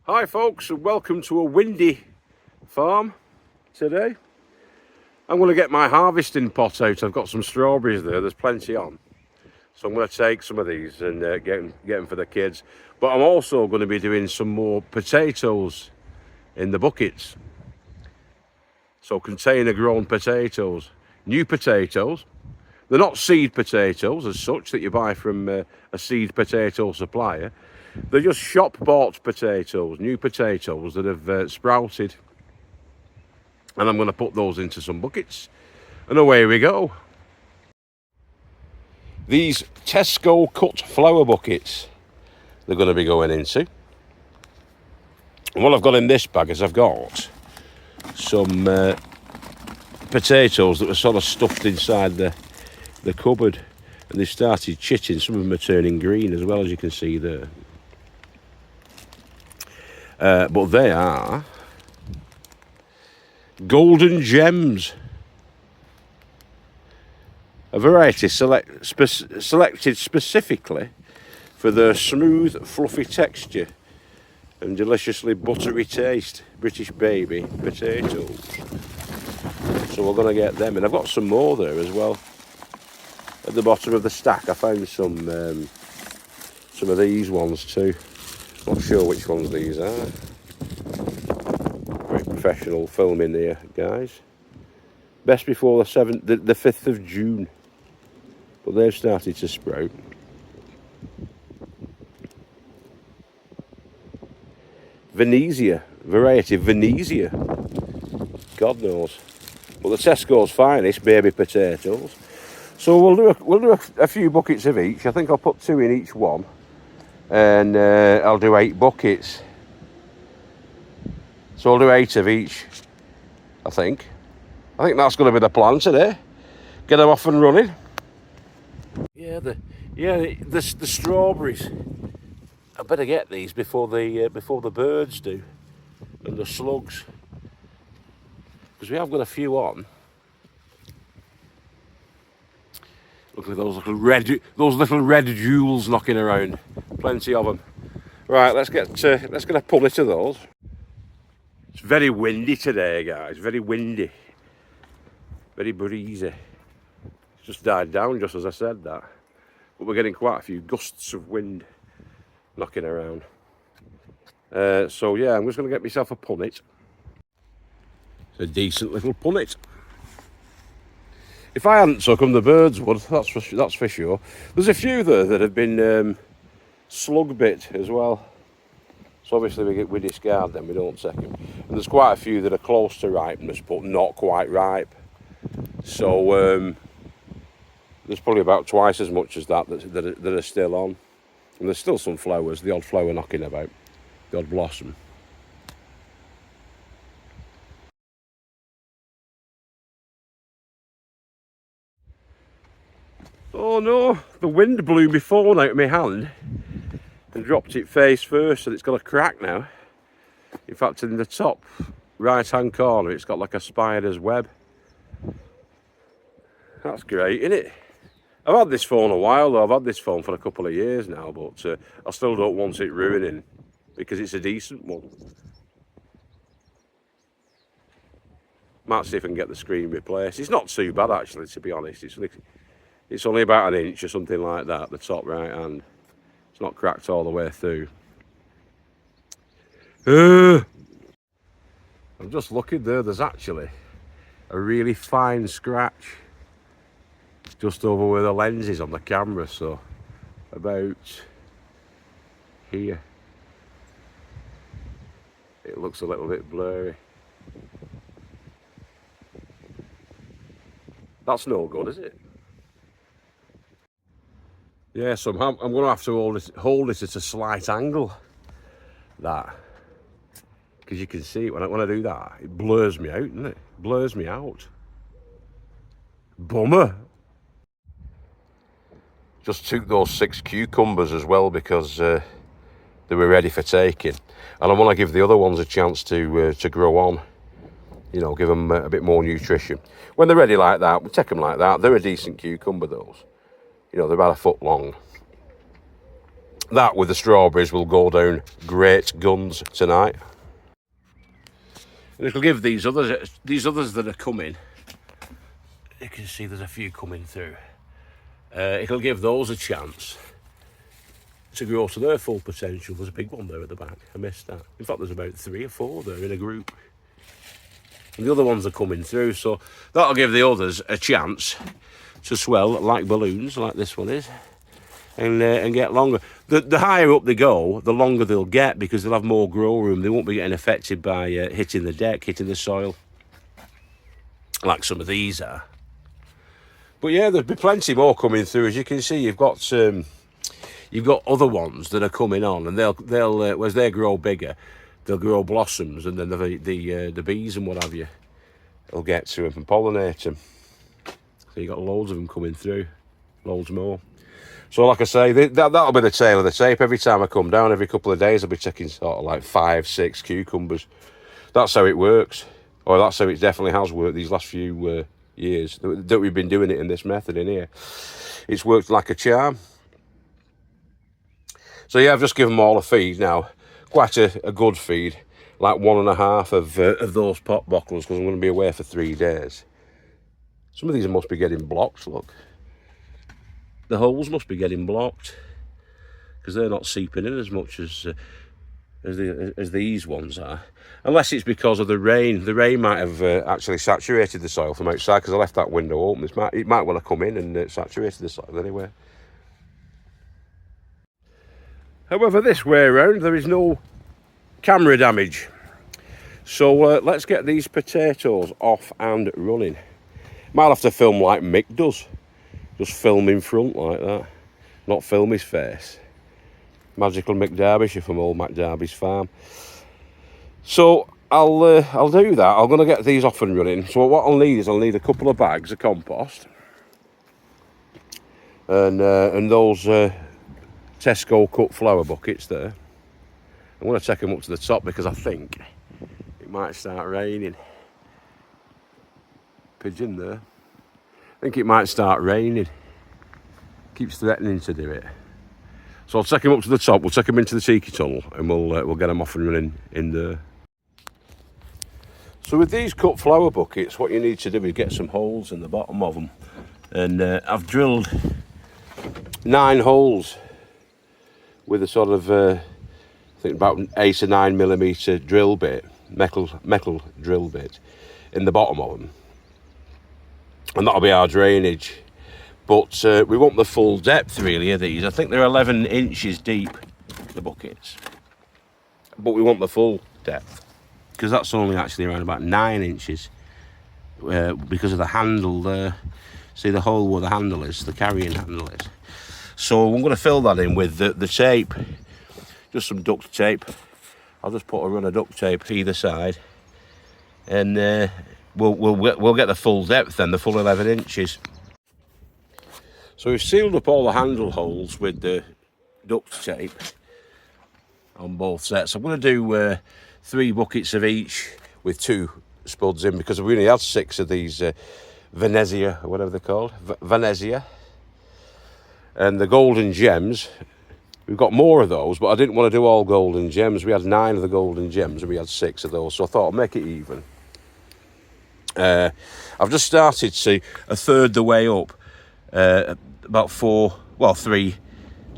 Hi folks, and welcome to a windy farm today. I'm going to get my harvesting pot out. I've got some strawberries there, there's plenty on. So I'm going to take some of these and get them for the kids. But I'm also going to be doing some more potatoes in the buckets. So container grown potatoes, new potatoes. They're not seed potatoes as such that you buy from a seed potato supplier. They're just shop bought potatoes, new potatoes that have sprouted. And I'm going to put those into some buckets. And away we go. These Tesco Cut Flower buckets they're going to be going into. And what I've got in this bag is I've got some potatoes that were sort of stuffed inside the cupboard. And they started chitting. Some of them are turning green as well, as you can see there. But they are golden gems, a variety selected specifically for their smooth, fluffy texture and deliciously buttery taste. British baby potatoes. So we're going to get them, and I've got some more there as well. At the bottom of the stack, I found some of these ones too. Not sure which ones these are. Very professional filming here, guys. Best before the 5th of June. But they've started to sprout. Venezia, variety Venezia. God knows. But the Tesco's finest baby potatoes. So we'll do a few buckets of each. I think I'll put 2 in each one. And I'll do 8 buckets. So I'll do 8 of each, I think. I think that's going to be the plan today. Get them off and running. Yeah, the strawberries. I better get these before the birds do, and the slugs, because we have got a few on. Look at those little red jewels knocking around. Plenty of them. Right, let's get a punnet of those. It's very windy today, guys. Very windy. Very breezy. It's just died down just as I said that. But we're getting quite a few gusts of wind knocking around. So yeah, I'm just going to get myself a punnet. It's a decent little punnet. If I hadn't took them, the birds would. That's for sure. There's a few there that have been slug bit as well. So obviously we discard them. We don't take them. And there's quite a few that are close to ripeness, but not quite ripe. So there's probably about twice as much as that are still on. And there's still some flowers. The odd flower knocking about. The odd blossom. Oh no, the wind blew my phone out of my hand and dropped it face first, and it's got a crack now. In fact, in the top right hand corner it's got like a spider's web. That's great, isn't it? I've had this phone a while though. I've had this phone for a couple of years now, but I still don't want it ruining because it's a decent one. Might see if I can get the screen replaced. It's not too bad actually, to be honest. It's only about an inch or something like that, the top right hand. It's not cracked all the way through. I'm just looking there, there's actually a really fine scratch just over where the lens is on the camera, so about here. It looks a little bit blurry. That's no good, is it? Yeah, so I'm going to have to hold it at a slight angle, that, because you can see it when I do that, it blurs me out, doesn't it? Blurs me out. Bummer. Just took those 6 cucumbers as well because they were ready for taking, and I want to give the other ones a chance to grow on. You know, give them a bit more nutrition. When they're ready like that, we'll take them like that. They're a decent cucumber, those. You know, they're about a foot long. that with the strawberries will go down great guns tonight. And it'll give these others that are coming, you can see there's a few coming through, it'll give those a chance to grow to their full potential. There's a big one there at the back, I missed that. In fact, there's about 3 or 4 there in a group. And the other ones are coming through, so that'll give the others a chance to swell like balloons, like this one is, and get longer. The higher up they go, the longer they'll get, because they'll have more grow room. They won't be getting affected by hitting the deck, hitting the soil, like some of these are. But yeah, there'll be plenty more coming through. As you can see, you've got other ones that are coming on, and they'll as they grow bigger, they'll grow blossoms, and then the bees and what have you will get to them and pollinate them. So you've got loads of them coming through, loads more. So like I say, that'll be the tail of the tape. Every time I come down, every couple of days, I'll be taking sort of like 5, 6 cucumbers. That's how it works, or that's how it definitely has worked these last few years that we've been doing it in this method in here. It's worked like a charm. So yeah, I've just given them all a feed now. Quite a good feed, like 1.5 of those pop bottles, because I'm going to be away for 3 days. Some of these must be getting blocked, look. The holes must be getting blocked, because they're not seeping in as much as these ones are. Unless it's because of the rain. The rain might have actually saturated the soil from outside, because I left that window open. It might well have come in and saturated the soil anyway. However, this way around, there is no camera damage. So let's get these potatoes off and running. Might have to film like Mick does. Just film in front like that. Not film his face. Magical Mick Derbyshire from old Mac Derby's farm. So I'll do that. I'm going to get these off and running. So what I'll need is a couple of bags of compost. And those Tesco Cut Flower buckets there. I'm going to take them up to the top, because I think it might start raining. Pigeon there. I think it might start raining. Keeps threatening to do it. So I'll take them up to the top. We'll take them into the tiki tunnel, and we'll get them off and running in there. So with these cut flower buckets, what you need to do is get some holes in the bottom of them. And I've drilled 9 holes with a sort of, I think about 8 or 9 millimetre drill bit, metal drill bit, in the bottom of them. And that'll be our drainage. But we want the full depth really of these. I think they're 11 inches deep, the buckets. But we want the full depth, because that's only actually around about 9 inches, because of the handle there. See the hole where the handle is, the carrying handle is. So I'm going to fill that in with the tape, just some duct tape. I'll just put a run of duct tape either side, and we'll get the full depth then, the full 11 inches. So we've sealed up all the handle holes with the duct tape on both sets. I'm going to do 3 buckets of each with 2 spuds in, because we only had 6 of these Venezia, or whatever they're called, Venezia. And the golden gems, we've got more of those, but I didn't want to do all golden gems. We had 9 of the golden gems, and we had 6 of those, so I thought I'd make it even. I've just started to a third the way up, about 3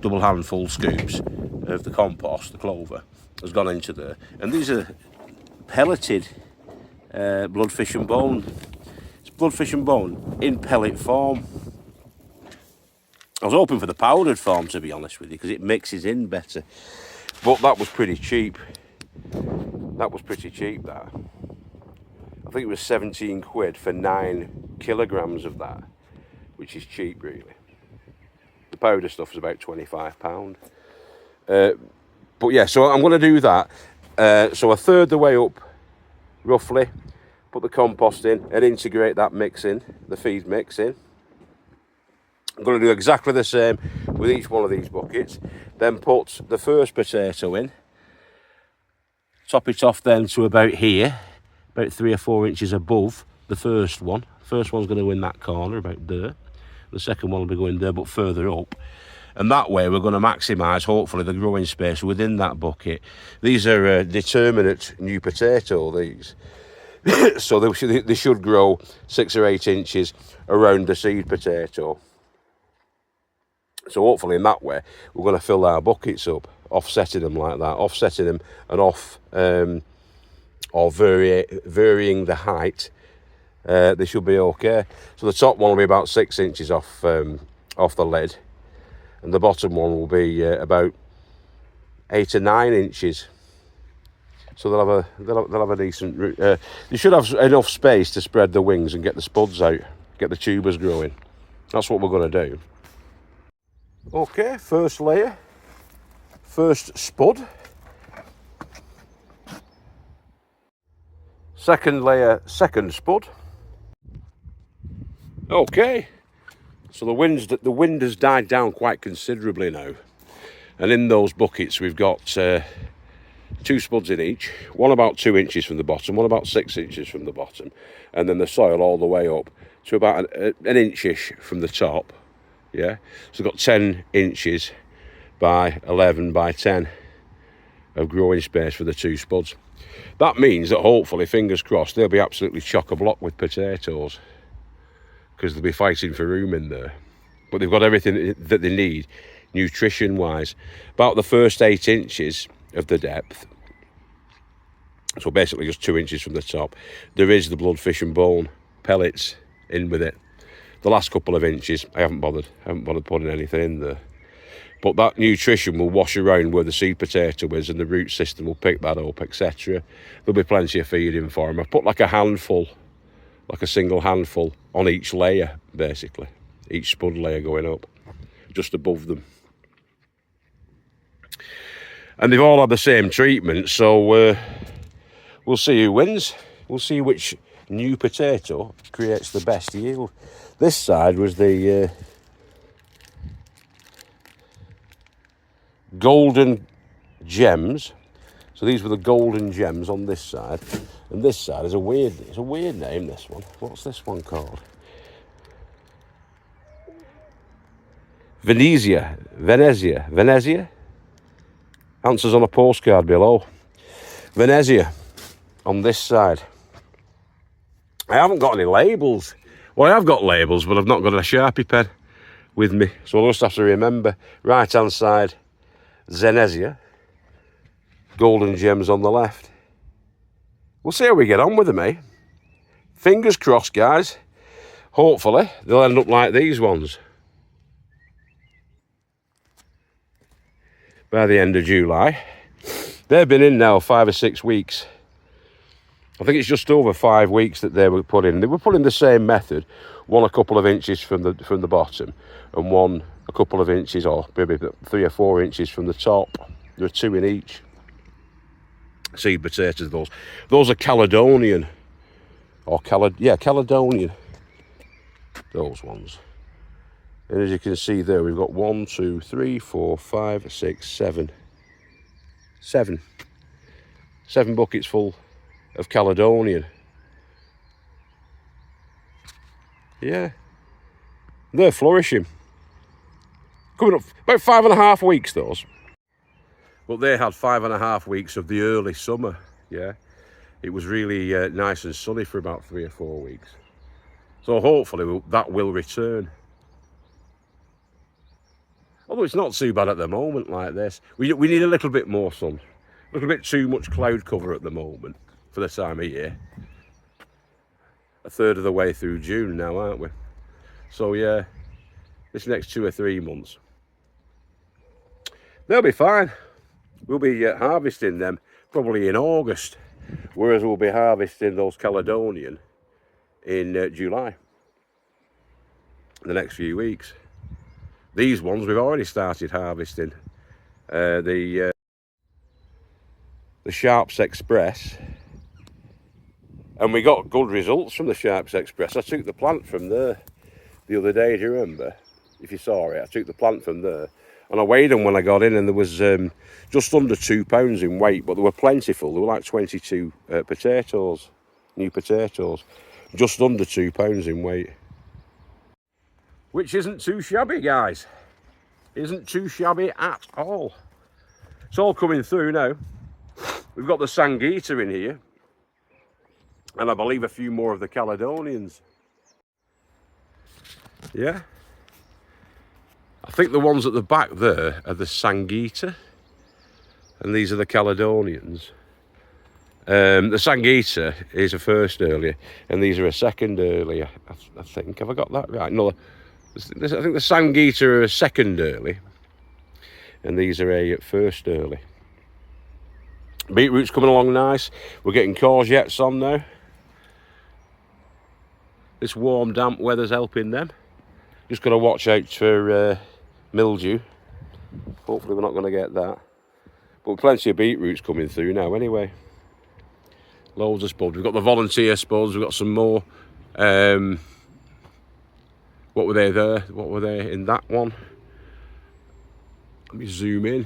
double handful scoops of the compost, the clover, has gone into there. And these are pelleted bloodfish and bone. It's bloodfish and bone in pellet form. I was hoping for the powdered form, to be honest with you, because it mixes in better. But that was pretty cheap. That was pretty cheap, that. I think it was 17 quid for 9 kilograms of that, which is cheap, really. The powder stuff is about £25. But yeah, so I'm going to do that. So a third the way up, roughly, put the compost in and integrate that mix in, the feed mix in. I'm going to do exactly the same with each one of these buckets. Then put the first potato in. Top it off then to about here, about 3 or 4 inches above the first one. First one's going to go in that corner, about there. The second one will be going there, but further up. And that way we're going to maximise, hopefully, the growing space within that bucket. These are determinate new potato, these. So they should grow 6 or 8 inches around the seed potato. So hopefully in that way, we're going to fill our buckets up, offsetting them like that, offsetting them and off, or varying the height. They should be okay. So the top one will be about 6 inches off the lid, and the bottom one will be about 8 or 9 inches. So they'll have a decent root. You should have enough space to spread the wings and get the spuds out, get the tubers growing. That's what we're going to do. Okay, first layer, first spud. Second layer, second spud. Okay, so the wind has died down quite considerably now, and in those buckets we've got 2 spuds in each, one about 2 inches from the bottom, one about 6 inches from the bottom, and then the soil all the way up to about an inch-ish from the top. Yeah, so we've got 10 inches by 11 by 10 of growing space for the 2 spuds. That means that hopefully, fingers crossed, they'll be absolutely chock-a-block with potatoes, because they'll be fighting for room in there. But they've got everything that they need, nutrition-wise. About the first 8 inches of the depth, so basically just 2 inches from the top, there is the blood, fish and bone pellets in with it. The last couple of inches, I haven't bothered putting anything in there. But that nutrition will wash around where the seed potato is, and the root system will pick that up, etc. There'll be plenty of feeding for them. I've put like a handful, like a single handful on each layer, basically. Each spud layer going up, just above them. And they've all had the same treatment, so we'll see who wins. We'll see which new potato creates the best yield. This side was the golden gems. So these were the golden gems on this side, and this side is it's a weird name, this one. What's this one called? Venezia. Answers on a postcard below. Venezia on this side. I haven't got any labels. Well, I have got labels, but I've not got a Sharpie pen with me. So I'll just have to remember. Right-hand side, Venezia. Golden gems on the left. We'll see how we get on with them, eh? Fingers crossed, guys. Hopefully, they'll end up like these ones by the end of July. They've been in now 5 or 6 weeks. I think it's just over 5 weeks that they were put in. They were put in the same method, one a couple of inches from the bottom, and one a couple of inches, or maybe 3 or 4 inches from the top. There are 2 in each. Seed potatoes, those are Caledonian, or Caledonian. Those ones. And as you can see there, we've got 1, 2, 3, 4, 5, 6, 7. 7 buckets full of Caledonian. Yeah, they're flourishing. Coming up about 5.5 weeks, those. But they had 5.5 weeks of the early summer. Yeah, it was really nice and sunny for about 3 or 4 weeks. So hopefully that will return. Although it's not too bad at the moment like this. We need a little bit more sun. A little bit too much cloud cover at the moment for the time of year. A third of the way through June now, aren't we? So yeah, this next 2 or 3 months, they'll be fine. We'll be harvesting them probably in August, whereas we'll be harvesting those Caledonian in July, the next few weeks. These ones we've already started harvesting. The Sharps Express, and we got good results from the Sharps Express. I took the plant from there the other day, do you remember? If you saw it, I took the plant from there, and I weighed them when I got in, and there was just under 2 pounds in weight, but they were plentiful. They were like 22 potatoes, new potatoes, just under 2 pounds in weight, which isn't too shabby, guys. isn't too shabby at all. It's all coming through now. We've got the Sangita in here, and I believe a few more of the Caledonians. Yeah. I think the ones at the back there are the Sangita, and these are the Caledonians. The Sangita is a first early, and these are a second early, I think. Have I got that right? No, I think the Sangita are a second early, and these are a first early. Beetroot's coming along nice. We're getting courgettes on now. This warm, damp weather's helping them. Just got to watch out for mildew. Hopefully we're not going to get that. But plenty of beetroots coming through now anyway. Loads of spuds. We've got the volunteer spuds. We've got some more. What were they there? What were they in that one? Let me zoom in.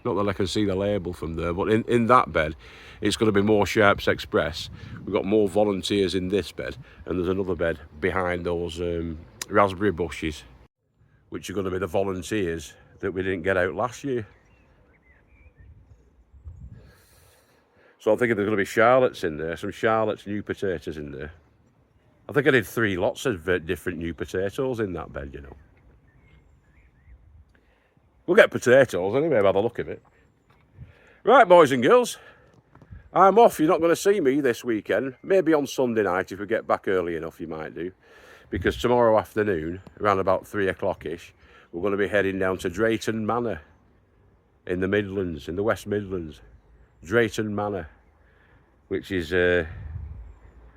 Not that I can see the label from there, but in that bed, it's going to be more Sharps Express. We've got more volunteers in this bed, and there's another bed behind those raspberry bushes, which are going to be the volunteers that we didn't get out last year. So I'm thinking there's going to be Charlottes in there, some Charlotte's new potatoes in there. I think I did 3 lots of different new potatoes in that bed, you know. We'll get potatoes anyway by the look of it. Right, boys and girls, I'm off. You're not going to see me this weekend. Maybe on Sunday night, if we get back early enough, you might do. Because tomorrow afternoon, around about 3 o'clock-ish, we're going to be heading down to Drayton Manor in the Midlands, in the West Midlands. Drayton Manor, which is, well,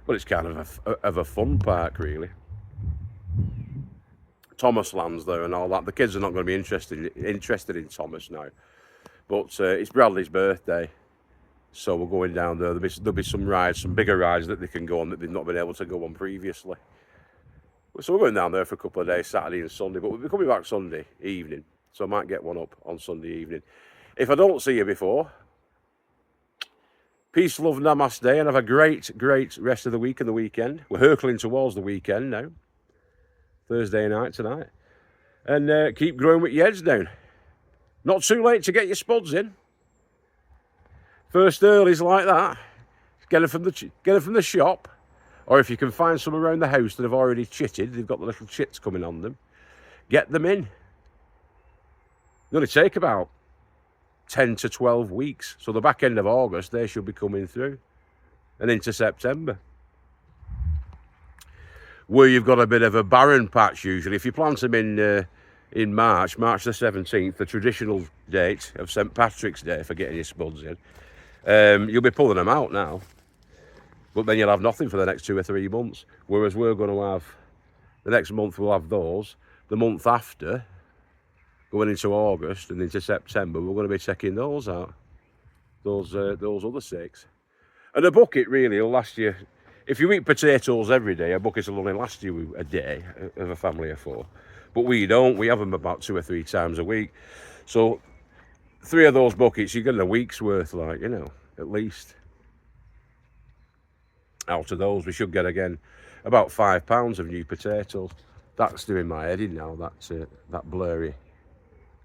it's kind of a fun park, really. Thomas lands there and all that. The kids are not going to be interested in Thomas now. But it's Bradley's birthday, so we're going down there. There'll be some rides, some bigger rides that they can go on that they've not been able to go on previously. So we're going down there for a couple of days, Saturday and Sunday, but we'll be coming back Sunday evening, so I might get one up on Sunday evening. If I don't see you before, peace, love, namaste, and have a great rest of the week and the weekend. We're hurtling towards the weekend now. Thursday night tonight. And keep growing with your heads down. Not too late to get your spuds in. First earlies like that. Get them from the shop. Or if you can find some around the house that have already chitted, they've got the little chits coming on them, get them in. It's going to take about 10 to 12 weeks. So the back end of August, they should be coming through. And into September. Where you've got a bit of a barren patch usually. If you plant them in March the 17th, the traditional date of St. Patrick's Day for getting your spuds in, you'll be pulling them out now. But then you'll have nothing for the next 2 or 3 months. Whereas we're going to have, the next month we'll have those. The month after, going into August and into September, we're going to be checking those out. Those other 6. And a bucket really will last you. If you eat potatoes every day, a bucket will only last you a day of a family of 4. But we don't. We have them about 2 or 3 times a week. So 3 of those buckets, you're getting a week's worth, like, you know, at least. Out of those, we should get, again, about £5 of new potatoes. That's doing my head in now, that blurry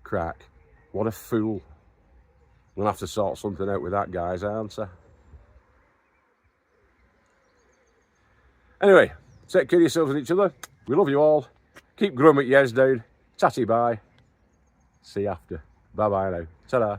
crack. What a fool. We'll have to sort something out with that, guys, aren't I? Anyway, take care of yourselves and each other. We love you all. Keep growing with your heads down. Tatty bye. See you after. Bye-bye now. Ta-da.